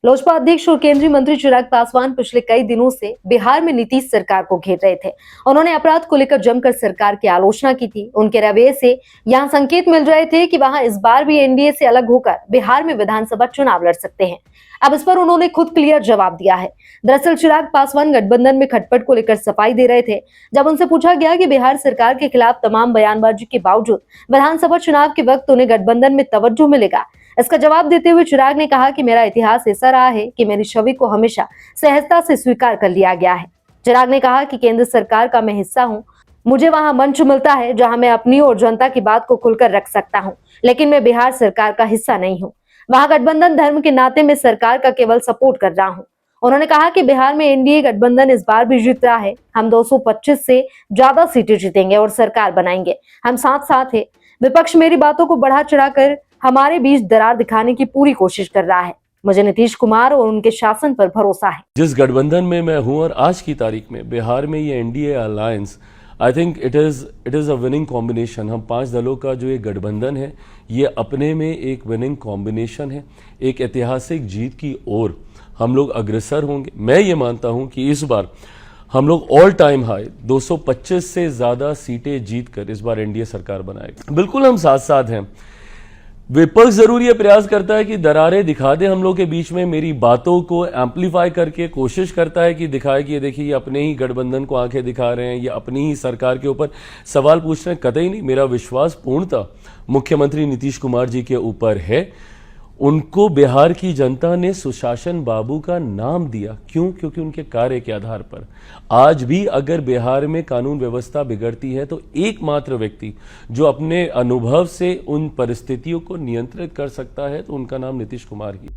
लोजपा अध्यक्ष और केंद्रीय मंत्री चिराग पासवान पिछले कई दिनों से बिहार में नीतीश सरकार को घेर रहे थे। उन्होंने अपराध को लेकर जमकर सरकार की आलोचना की थी। उनके रवैये से यहां संकेत मिल रहे थे कि वहां इस बार भी एनडीए से अलग होकर बिहार में विधानसभा चुनाव लड़ सकते हैं। अब इस पर उन्होंने खुद क्लियर जवाब दिया है। दरअसल चिराग पासवान गठबंधन में खटपट को लेकर सफाई दे रहे थे। जब उनसे पूछा गया कि बिहार सरकार के खिलाफ तमाम बयानबाजी के बावजूद विधानसभा चुनाव के वक्त उन्हें गठबंधन में तवज्जो मिलेगा, इसका जवाब देते हुए चिराग ने कहा कि मेरा इतिहास ऐसा रहा है कि मेरी छवि को हमेशा सहजता से स्वीकार कर लिया गया है। चिराग ने कहा कि केंद्र सरकार का मैं हिस्सा हूं, मुझे वहां मंच मिलता है जहां मैं अपनी और जनता की बात को खुलकर रख सकता हूं, लेकिन मैं बिहार सरकार का हिस्सा नहीं हूं। वहां गठबंधन धर्म के नाते मैं सरकार का केवल सपोर्ट कर रहा हूं। उन्होंने कहा कि बिहार में एनडीए गठबंधन इस बार भी जीत रहा है। हम 225 से ज्यादा सीटें जीतेंगे और सरकार बनाएंगे। हम साथ साथ है। विपक्ष मेरी बातों को बढ़ा चढ़ाकर हमारे बीच दरार दिखाने की पूरी कोशिश कर रहा है। मुझे नीतीश कुमार और उनके शासन पर भरोसा है। जिस गठबंधन में मैं हूं और आज की तारीख में बिहार में ये NDA alliance, I think it is a winning combination. हम 5 दलों का जो ये गठबंधन है, ये अपने में एक विनिंग कॉम्बिनेशन है। एक ऐतिहासिक जीत की ओर हम लोग अग्रसर होंगे। मैं ये मानता हूं कि इस बार हम लोग ऑल टाइम हाई 225 से ज्यादा सीटें जीतकर इस बार एनडीए सरकार बनाएगा। बिल्कुल हम साथ साथ हैं। विपक्ष जरूर ये प्रयास करता है कि दरारें दिखा दे हम लोग के बीच में, मेरी बातों को एम्पलीफाई करके कोशिश करता है कि दिखाए कि ये देखिए ये अपने ही गठबंधन को आंखें दिखा रहे हैं, ये अपनी ही सरकार के ऊपर सवाल पूछ रहे हैं। कतई नहीं, मेरा विश्वास पूर्णतः मुख्यमंत्री नीतीश कुमार जी के ऊपर है। उनको बिहार की जनता ने सुशासन बाबू का नाम दिया। क्यों? क्योंकि उनके कार्य के आधार पर आज भी अगर बिहार में कानून व्यवस्था बिगड़ती है तो एकमात्र व्यक्ति जो अपने अनुभव से उन परिस्थितियों को नियंत्रित कर सकता है तो उनका नाम नीतीश कुमार ही।